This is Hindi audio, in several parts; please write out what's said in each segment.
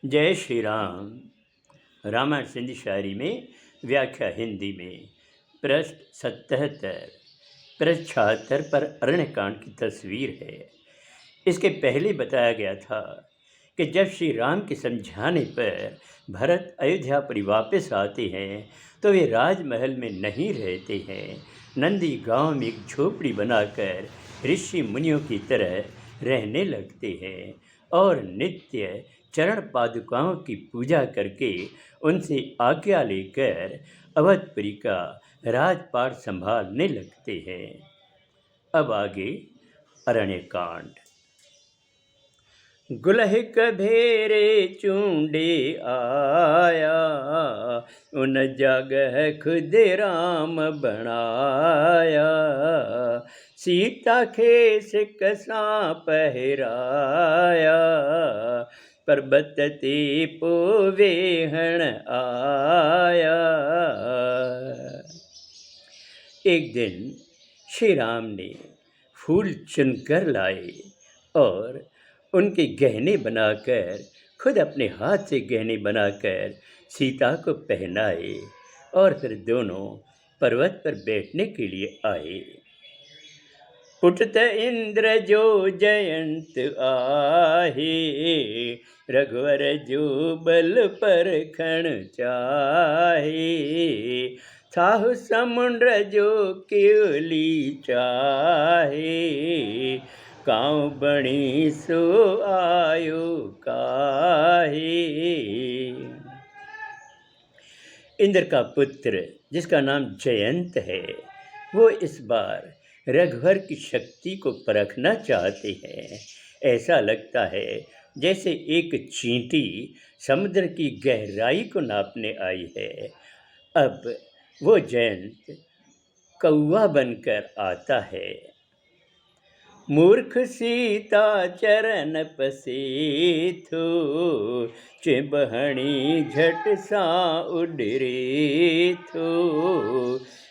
जय श्री राम। रामायण सिंधी शायरी में व्याख्या हिंदी में पृष्ठ 77 पृष्ठ 76 पर अरण्यकांड की तस्वीर है। इसके पहले बताया गया था कि जब श्री राम के समझाने पर भरत अयोध्या पर वापस आते हैं तो वे राजमहल में नहीं रहते हैं, नंदी गांव में एक झोपड़ी बनाकर ऋषि मुनियों की तरह रहने लगते हैं और नित्य चरण पादुकाओं की पूजा करके उनसे आज्ञा लेकर अवधपुरी का राजपाट संभालने लगते हैं। अब आगे अरण्यकांड। गुलहिक भेरे चूंडे आया, उन जगह खुद राम बनाया। सीता खेस कसा पहराया, पर्वत ते पोवेहण आया। एक दिन श्री राम ने फूल चुनकर लाए और उनके गहने बनाकर, खुद अपने हाथ से गहने बनाकर सीता को पहनाए और फिर दोनों पर्वत पर बैठने के लिए आए। उठत इंद्र जो जयंत आहे, रघुवर जो बल पर खण चाहे। साहु समुद्र जो केवली चाहे, काऊ बणी सो आयो काहे। इंद्र का पुत्र जिसका नाम जयंत है, वो इस बार रघुवर की शक्ति को परखना चाहते हैं। ऐसा लगता है जैसे एक चींटी समुद्र की गहराई को नापने आई है। अब वो जयंत कौवा बनकर आता है। मूर्ख सीता चरण पसेथो, चिबहणी झट सा उडरे थो।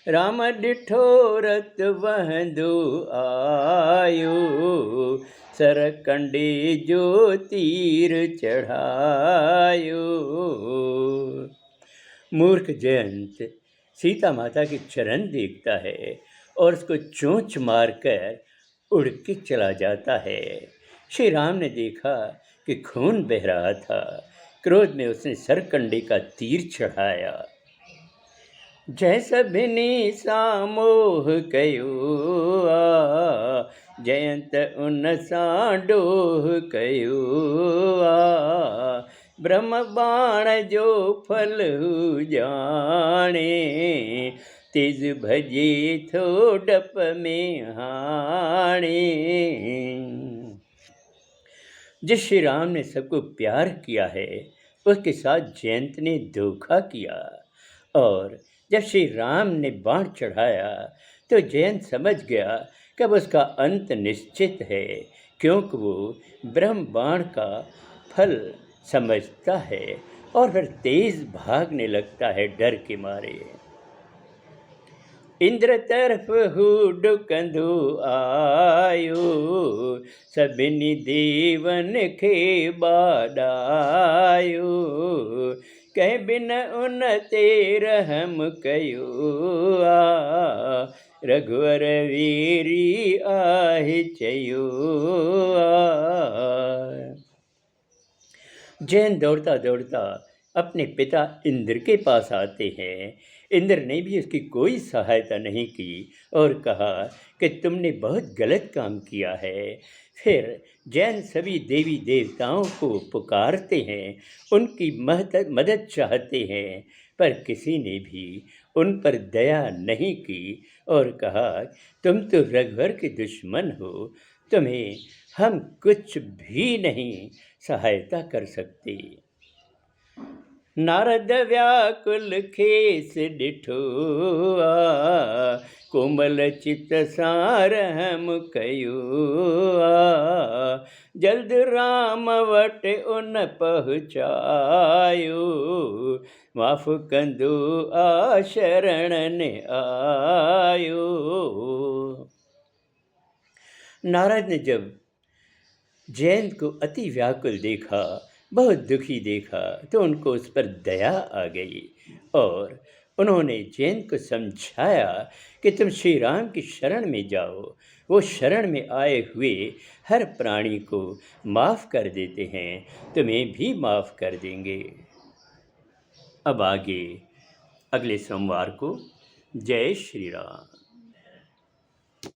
राम डिठो रत वहंदो आयो, सरकंडे जो तीर चढ़ायो। मूर्ख जयंत सीता माता के चरण देखता है और उसको चोंच मारकर उड़ के चला जाता है। श्री राम ने देखा कि खून बह रहा था। क्रोध में उसने सरकंडे का तीर चढ़ाया। जैसा भिनी सा मोह कयो आ, जयंत उन सा डोह कयो आ। ब्रह्म बाण जो फल जाने, तिज भजे थो डप में हाणे। जिस श्री राम ने सबको प्यार किया है, उसके साथ जयंत ने धोखा किया। और जब श्री राम ने बाण चढ़ाया तो जयंत समझ गया कि अब उसका अंत निश्चित है, क्योंकि वो ब्रह्म बाण का फल समझता है और फिर तेज भागने लगता है डर के मारे। इंद्र तरफ हुडकंदो आयो, सभिनी देवन खे बाडायो। कह बिन उन ते रहम कयो आ, रघुवर वीरी आहे चयो आ। जैन दौड़ता दौड़ता अपने पिता इंद्र के पास आते हैं। इंद्र ने भी उसकी कोई सहायता नहीं की और कहा कि तुमने बहुत गलत काम किया है। फिर जैन सभी देवी देवताओं को पुकारते हैं, उनकी मदद चाहते हैं, पर किसी ने भी उन पर दया नहीं की और कहा तुम तो रघुवर के दुश्मन हो, तुम्हें हम कुछ भी नहीं सहायता कर सकते। नारद व्याकुल खेस डिठो आ, कोमल चित सार हम कयो आ। जल्द राम वट उन पहुँचायो, माफ कंदो आ शरण ने आयो। नारद ने जब जयंत को अति व्याकुल देखा बहुत दुखी देखा तो उनको उस पर दया आ गई और उन्होंने जैन को समझाया कि तुम श्री राम की शरण में जाओ। वो शरण में आए हुए हर प्राणी को माफ़ कर देते हैं, तुम्हें भी माफ़ कर देंगे। अब आगे अगले सोमवार को। जय श्री राम।